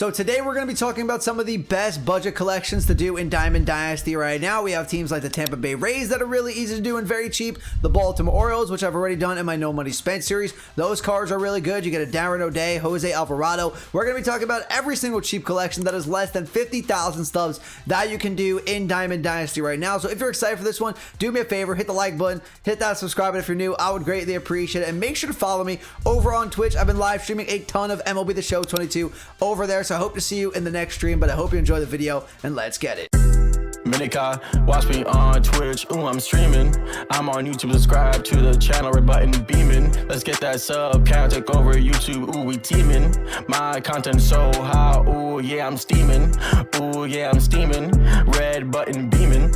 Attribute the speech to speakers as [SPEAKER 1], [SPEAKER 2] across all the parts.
[SPEAKER 1] So today we're going to be talking about some of the best budget collections to do in Diamond Dynasty right now. We have teams like the Tampa Bay Rays that are really easy to do and very cheap. The Baltimore Orioles, which I've already done in my No Money Spent series. Those cards are really good. You get a Darren O'Day, Jose Alvarado. We're going to be talking about every single cheap collection that is less than 50,000 stubs that you can do in Diamond Dynasty right now. So if you're excited for this one, do me a favor, hit the like button, hit that subscribe button if you're new. I would greatly appreciate it. And make sure to follow me over on Twitch. I've been live streaming a ton of MLB The Show 22 over there. So I hope to see you in the next stream, but I hope you enjoy the video and let's get it.
[SPEAKER 2] Minika, watch me on Twitch, ooh, I'm streaming. I'm on YouTube, subscribe to the channel, red button beaming. Let's get that sub count, take over YouTube, ooh, we teaming. My content so high, ooh, yeah, I'm steaming. Ooh, yeah, I'm steaming. Red button beaming.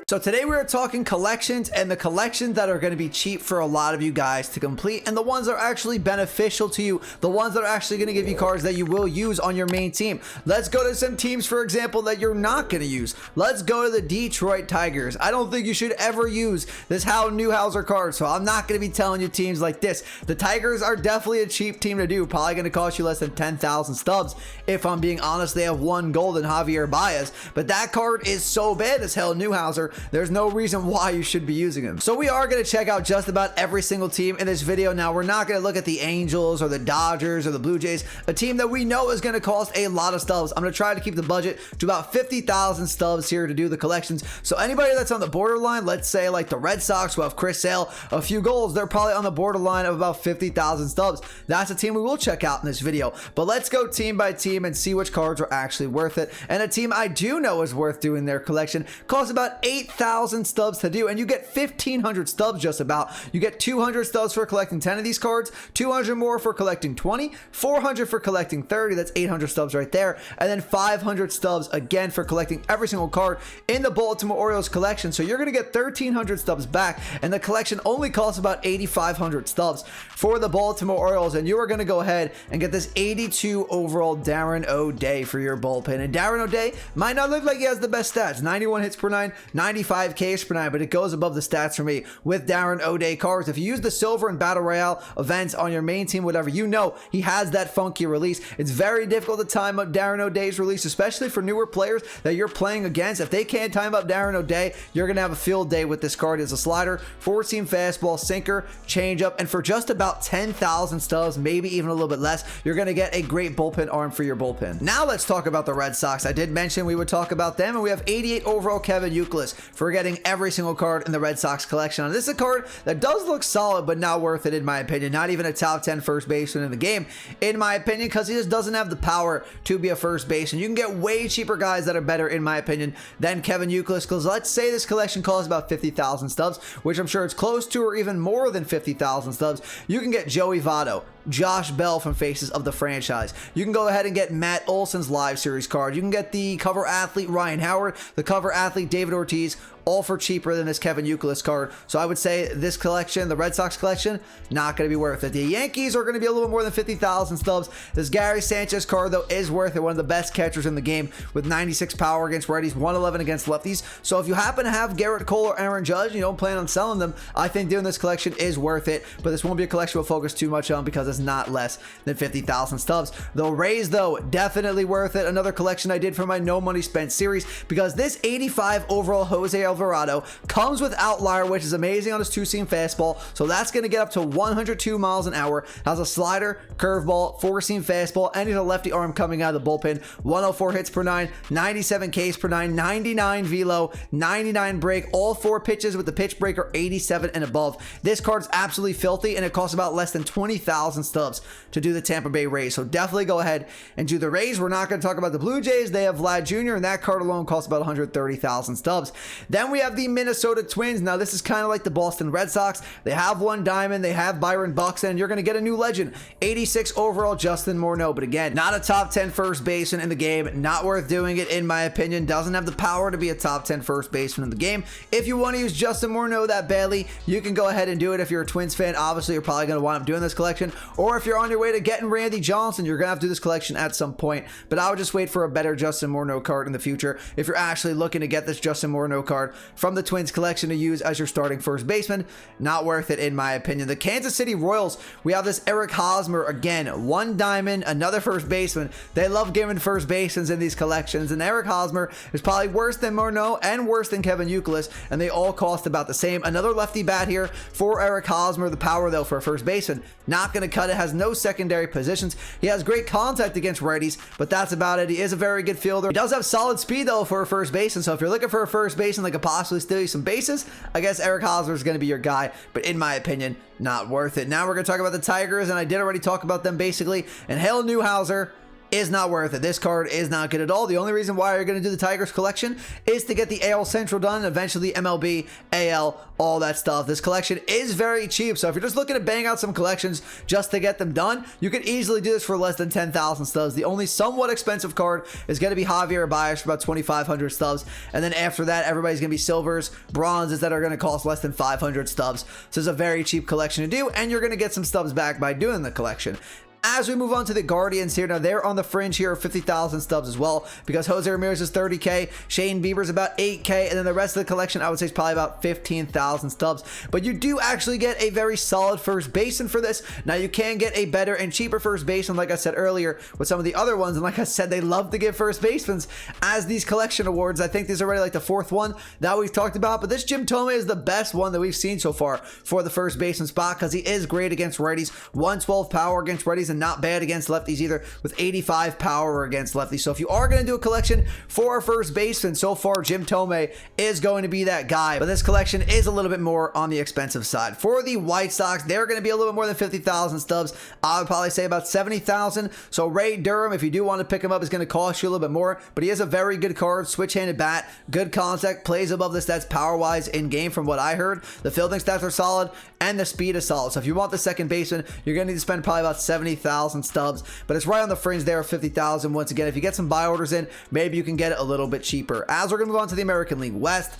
[SPEAKER 1] So today we are talking collections, and the collections that are going to be cheap for a lot of you guys to complete, and the ones that are actually beneficial to you, the ones that are actually going to give you cards that you will use on your main team. Let's go to some teams, for example, that you're not going to use. Let's go to the Detroit Tigers. I don't think you should ever use this Hal Newhouser card, so I'm not going to be telling you teams like this. The Tigers are definitely a cheap team to do, probably going to cost you less than 10,000 stubs. If I'm being honest, they have one gold in Javier Baez, but that card is so bad as Hal Newhouser. There's no reason why you should be using him. So we are going to check out just about every single team in this video. Now, we're not going to look at the Angels or the Dodgers or the Blue Jays, a team that we know is going to cost a lot of stubs. I'm going to try to keep the budget to about 50,000 stubs here to do the collections. So anybody that's on the borderline, let's say like the Red Sox who have Chris Sale, a few goals, they're probably on the borderline of about 50,000 stubs. That's a team we will check out in this video. But let's go team by team and see which cards are actually worth it. And a team I do know is worth doing their collection costs about 8,000 stubs to do, and you get 1,500 stubs just about. You get 200 stubs for collecting 10 of these cards, 200 more for collecting 20, 400 for collecting 30, that's 800 stubs right there, and then 500 stubs again for collecting every single card in the Baltimore Orioles collection. So you're going to get 1,300 stubs back, and the collection only costs about 8,500 stubs for the Baltimore Orioles, and you are going to go ahead and get this 82 overall Darren O'Day for your bullpen. And Darren O'Day might not look like he has the best stats, 91 hits per 9, 95 Ks per 9, but it goes above the stats for me with Darren O'Day cards. If you use the Silver and Battle Royale events on your main team, whatever, you know he has that funky release. It's very difficult to time up Darren O'Day's release, especially for newer players that you're playing against. If they can't time up Darren O'Day, you're going to have a field day with this card. It's a slider, 4-seam fastball, sinker, changeup, and for just about 10,000 stubs, maybe even a little bit less, you're going to get a great bullpen arm for your bullpen. Now let's talk about the Red Sox. I did mention we would talk about them, and we have 88 overall Kevin Youkilis for getting every single card in the Red Sox collection. And this is a card that does look solid, but not worth it in my opinion. Not even a top 10 first baseman in the game, in my opinion, because he just doesn't have the power to be a first baseman. You can get way cheaper guys that are better, in my opinion, than Kevin Youkilis, because let's say this collection costs about 50,000 stubs, which I'm sure it's close to or even more than 50,000 stubs. You can get Joey Votto, Josh Bell from Faces of the Franchise. You can go ahead and get Matt Olson's live series card. You can get the cover athlete Ryan Howard, the cover athlete David Ortiz, all for cheaper than this Kevin Youkilis card. So I would say this collection, the Red Sox collection, not going to be worth it. The Yankees are going to be a little more than 50,000 stubs. This Gary Sanchez card, though, is worth it. One of the best catchers in the game with 96 power against righties, 111 against lefties. So if you happen to have Garrett Cole or Aaron Judge and you don't plan on selling them, I think doing this collection is worth it. But this won't be a collection we'll focus too much on because it's not less than 50,000 stubs. The Rays, though, definitely worth it. Another collection I did for my No Money Spent series, because this 85 overall Jose Alvarado comes with Outlier, which is amazing on his 2-seam fastball. So that's going to get up to 102 miles an hour. Has a slider, curveball, 4-seam fastball, and he's a lefty arm coming out of the bullpen. 104 hits per 9, 97 Ks per 9, 99 velo, 99 break. All 4 pitches with the pitch breaker 87 and above. This card's absolutely filthy, and it costs about less than 20,000 stubs to do the Tampa Bay Rays. So definitely go ahead and do the Rays. We're not going to talk about the Blue Jays. They have Vlad Jr., and that card alone costs about 130,000 stubs. Then we have the Minnesota Twins. Now, this is kind of like the Boston Red Sox. They have one diamond. They have Byron Buxton. You're going to get a new legend. 86 overall Justin Morneau. But again, not a top 10 first baseman in the game. Not worth doing it, in my opinion. Doesn't have the power to be a top 10 first baseman in the game. If you want to use Justin Morneau that badly, you can go ahead and do it. If you're a Twins fan, obviously, you're probably going to wind up doing this collection. Or if you're on your way to getting Randy Johnson, you're going to have to do this collection at some point. But I would just wait for a better Justin Morneau card in the future. If you're actually looking to get this Justin Morneau card, from the Twins collection to use as your starting first baseman. Not worth it in my opinion. The Kansas City Royals, we have this Eric Hosmer again, 1 diamond, another first baseman. They love giving first basemans in these collections, and Eric Hosmer is probably worse than Morneau and worse than Kevin Youkilis, and they all cost about the same. Another lefty bat here for Eric Hosmer. The power though for a first baseman, not going to cut it, has no secondary positions. He has great contact against righties, but that's about it. He is a very good fielder. He does have solid speed though for a first baseman, so if you're looking for a first baseman that could possibly steal you some bases, I guess Eric Hosmer is going to be your guy, but in my opinion, not worth it. Now we're going to talk about the Tigers, and I did already talk about them basically, and Hale Newhouser is not worth it. This card is not good at all. The only reason why you're going to do the Tigers collection is to get the AL Central done, and eventually MLB, AL, all that stuff. This collection is very cheap, so if you're just looking to bang out some collections just to get them done, you could easily do this for less than 10,000 stubs. The only somewhat expensive card is going to be Javier Baez for about 2,500 stubs, and then after that, everybody's going to be silvers, bronzes that are going to cost less than 500 stubs. So it's a very cheap collection to do, and you're going to get some stubs back by doing the collection. As we move on to the Guardians here, now they're on the fringe here of 50,000 stubs as well, because Jose Ramirez is 30K, Shane Bieber's about 8K, and then the rest of the collection I would say is probably about 15,000 stubs. But you do actually get a very solid first baseman for this. Now you can get a better and cheaper first baseman, like I said earlier, with some of the other ones, and like I said, they love to give first basemen as these collection awards. I think this is already like the 4th one that we've talked about, but this Jim Thome is the best one that we've seen so far for the first baseman spot, because he is great against righties, 112 power against righties, and not bad against lefties either, with 85 power against lefties. So if you are going to do a collection for a first baseman, so far Jim Thome is going to be that guy, but this collection is a little bit more on the expensive side. For the White Sox, they're going to be a little bit more than 50,000 stubs. I would probably say about 70,000. So Ray Durham, if you do want to pick him up, is going to cost you a little bit more, but he is a very good card, switch-handed bat, good contact, plays above the stats power-wise in game from what I heard. The fielding stats are solid, and the speed is solid. So if you want the second baseman, you're going to need to spend probably about 70,000 stubs, but it's right on the fringe there of 50,000. Once again, if you get some buy orders in, maybe you can get it a little bit cheaper. As we're going to move on to the American League West,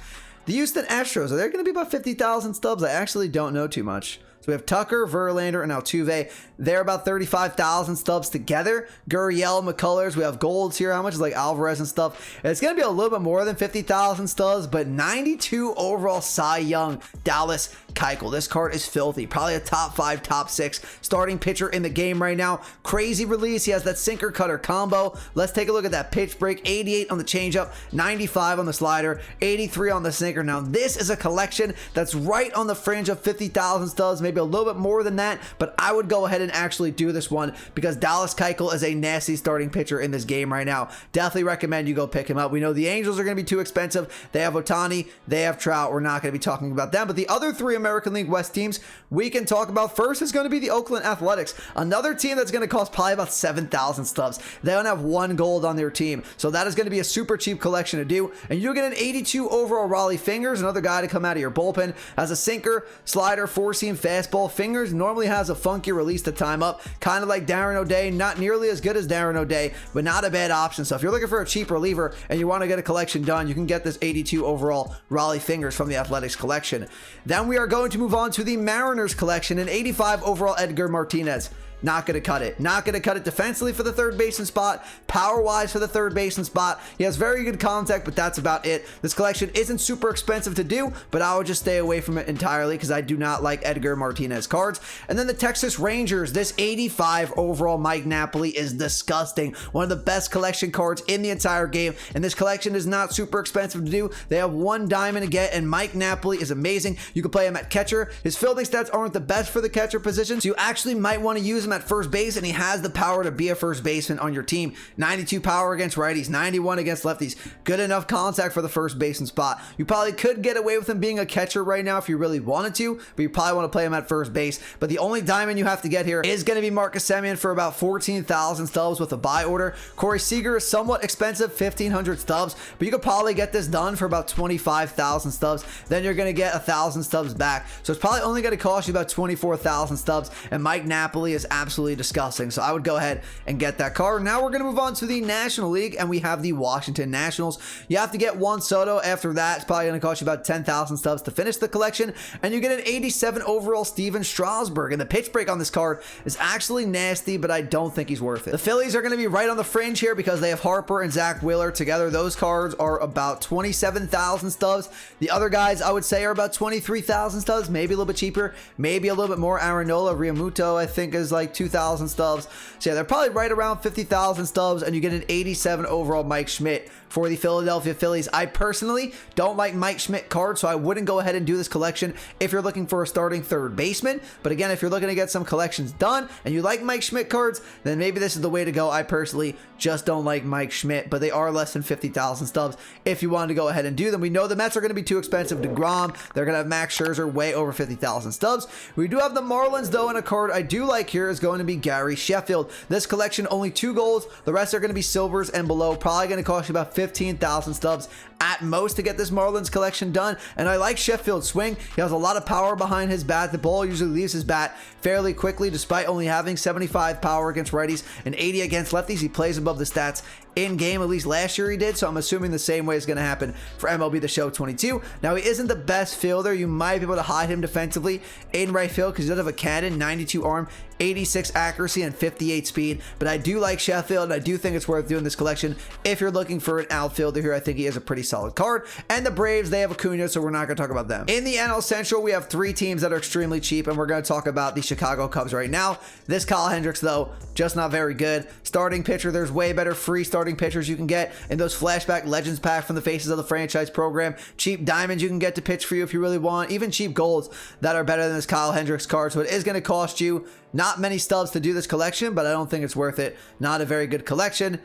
[SPEAKER 1] the Houston Astros, are they going to be about 50,000 stubs? I actually don't know too much. So we have Tucker, Verlander, and Altuve. They're about 35,000 stubs together. Gurriel, McCullers. We have golds here. How much is like Alvarez and stuff? It's going to be a little bit more than 50,000 stubs, but 92 overall Cy Young, Dallas Keuchel. This card is filthy. Probably a top 5, top 6 starting pitcher in the game right now. Crazy release. He has that sinker cutter combo. Let's take a look at that pitch break. 88 on the changeup, 95 on the slider, 83 on the sinker. Now this is a collection that's right on the fringe of 50,000 stubs, maybe a little bit more than that, but I would go ahead and actually do this one because Dallas Keuchel is a nasty starting pitcher in this game right now. Definitely recommend you go pick him up. We know the Angels are going to be too expensive. They have OHTANI, they have Trout. We're not going to be talking about them, but the other 3 American League West teams we can talk about first is going to be the Oakland Athletics, another team that's going to cost probably about 7,000 stubs. They don't have 1 gold on their team, so that is going to be a super cheap collection to do, and you'll get an 82 overall Raleigh Fingers, another guy to come out of your bullpen, has a sinker, slider, 4-seam fastball. Fingers normally has a funky release to time up, kind of like Darren O'Day, not nearly as good as Darren O'Day, but not a bad option. So if you're looking for a cheap reliever and you want to get a collection done, you can get this 82 overall Raleigh Fingers from the Athletics collection. Then we are going to move on to the Mariners collection, an 85 overall Edgar Martinez. Not going to cut it. Not going to cut it defensively for the third baseman spot, power-wise for the third baseman spot. He has very good contact, but that's about it. This collection isn't super expensive to do, but I would just stay away from it entirely because I do not like Edgar Martinez cards. And then the Texas Rangers, this 85 overall Mike Napoli is disgusting. One of the best collection cards in the entire game, and this collection is not super expensive to do. They have 1 diamond to get, and Mike Napoli is amazing. You can play him at catcher. His fielding stats aren't the best for the catcher position, so you actually might want to use him at first base, and he has the power to be a first baseman on your team. 92 power against righties, 91 against lefties. Good enough contact for the first baseman spot. You probably could get away with him being a catcher right now if you really wanted to, but you probably want to play him at first base. But the only diamond you have to get here is going to be Marcus Semien for about 14,000 stubs with a buy order. Corey Seager is somewhat expensive, 1,500 stubs, but you could probably get this done for about 25,000 stubs. Then you're going to get 1,000 stubs back. So it's probably only going to cost you about 24,000 stubs, and Mike Napoli is absolutely absolutely disgusting. So I would go ahead and get that card. Now we're going to move on to the National League, and we have the Washington Nationals. You have to get Juan Soto. After that, it's probably going to cost you about 10,000 stubs to finish the collection, and you get an 87 overall Steven Strasburg. And the pitch break on this card is actually nasty, but I don't think he's worth it. The Phillies are going to be right on the fringe here because they have Harper and Zach Wheeler together. Those cards are about 27,000 stubs. The other guys I would say are about 23,000 stubs, maybe a little bit cheaper, maybe a little bit more. Aaron Nola, Realmuto, I think is like 2,000 stubs. So yeah, they're probably right around 50,000 stubs, and you get an 87 overall Mike Schmidt for the Philadelphia Phillies. I personally don't like Mike Schmidt cards, so I wouldn't go ahead and do this collection if you're looking for a starting third baseman. But again, if you're looking to get some collections done and you like Mike Schmidt cards, then maybe this is the way to go. I personally just don't like Mike Schmidt, but they are less than 50,000 stubs if you wanted to go ahead and do them. We know the Mets are going to be too expensive. DeGrom, they're going to have Max Scherzer way over 50,000 stubs. We do have the Marlins, though, and a card I do like here is going to be Gary Sheffield. This collection, only 2 golds. The rest are going to be silvers and below. Probably going to cost you about 15,000 stubs at most to get this Marlins collection done. And I like Sheffield's swing. He has a lot of power behind his bat. The ball usually leaves his bat fairly quickly, despite only having 75 power against righties and 80 against lefties. He plays above the stats in game, at least last year he did, so I'm assuming the same way is going to happen for MLB The Show 22. Now, he isn't the best fielder. You might be able to hide him defensively in right field because he does have a cannon, 92 arm, 86 accuracy, and 58 speed. But I do like Sheffield, and I do think it's worth doing this collection if you're looking for an outfielder here. I think he is a pretty solid card. And the Braves, they have Acuna, so we're not going to talk about them. In the NL Central, we have 3 teams that are extremely cheap, and we're going to talk about the Chicago Cubs right now. This Kyle Hendricks, though, just not very good. Starting pitcher, there's way better free starting pitchers you can get in those flashback legends pack from the faces of the franchise program. Cheap diamonds you can get to pitch for you if you really want. Even cheap golds that are better than this Kyle Hendricks card. So it is going to cost you not many stubs to do this collection, but I don't think it's worth it. Not a very good collection.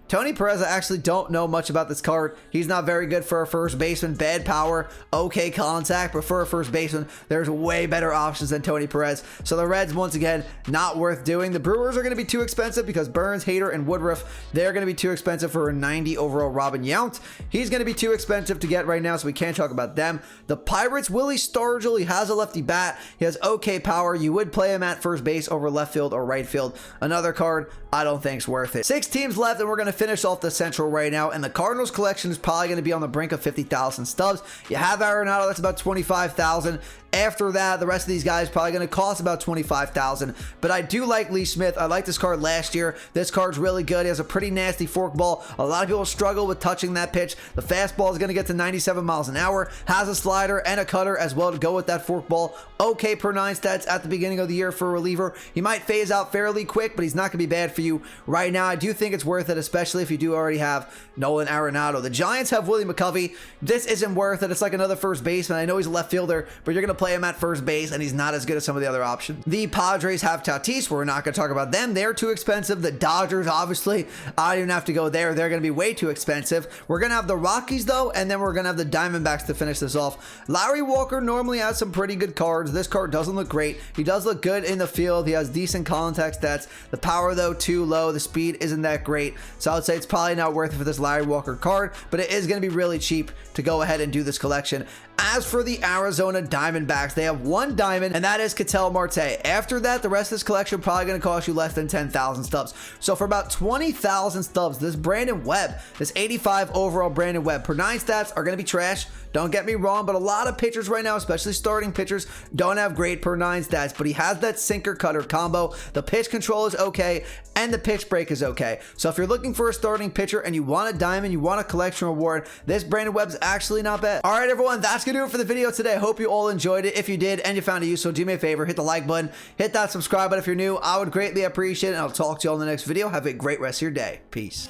[SPEAKER 1] Tony Perez, I actually don't know much about this card. He's not very good for a first baseman. Bad power, okay contact, but for a first baseman, there's way better options than Tony Perez. So the Reds, once again, not worth doing. The Brewers are going to be too expensive because Burns, Hader, and Woodruff, they're going to be too expensive for a 90 overall Robin Yount. He's going to be too expensive to get right now, so we can't talk about them. The Pirates, Willie Stargell, he has a lefty bat. He has okay power. You would play him at first base over left field or right field. Another card I don't think is worth it. 6 teams left, and we're going to finish off the Central right now, and the Cardinals collection is probably going to be on the brink of 50,000 stubs. You have Arenado, that's about 25,000. After that, the rest of these guys probably going to cost about 25,000. But I do like Lee Smith. I liked this card last year. This card's really good. He has a pretty nasty forkball. A lot of people struggle with touching that pitch. The fastball is going to get to 97 miles an hour. Has a slider and a cutter as well to go with that forkball. Okay per 9 stats at the beginning of the year for a reliever. He might phase out fairly quick, but he's not going to be bad for you right now. I do think it's worth it, especially if you do already have Nolan Arenado. The Giants have Willie McCovey. This isn't worth it. It's like another first baseman. I know he's a left fielder, but you're going to play him at first base, and he's not as good as some of the other options. The Padres have Tatis. We're not going to talk about them. They're too expensive. The Dodgers, obviously, I don't even have to go there. They're going to be way too expensive. We're going to have the Rockies, though, and then we're going to have the Diamondbacks to finish this off. Larry Walker normally has some pretty good cards. This card doesn't look great. He does look good in the field. He has decent contact stats. The power, though, too low. The speed isn't that great. So I would say it's probably not worth it for this Larry Walker card, but it is going to be really cheap to go ahead and do this collection. As for the Arizona Diamondbacks, they have 1 diamond, and that is Ketel Marte. After that, the rest of this collection probably going to cost you less than 10,000 stubs. So for about 20,000 stubs, this Brandon Webb, this 85 overall Brandon Webb, per 9 stats are going to be trash. Don't get me wrong, but a lot of pitchers right now, especially starting pitchers, don't have great per 9 stats, but he has that sinker cutter combo. The pitch control is okay, and the pitch break is okay. So if you're looking for a starting pitcher and you want a diamond, you want a collection reward, this Brandon Webb's actually not bad. All right, everyone, that's going to do it for the video today. I hope you all enjoyed it. If you did and you found it useful, do me a favor, hit the like button, hit that subscribe button if you're new. I would greatly appreciate it, and I'll talk to you all in the next video. Have a great rest of your day. Peace.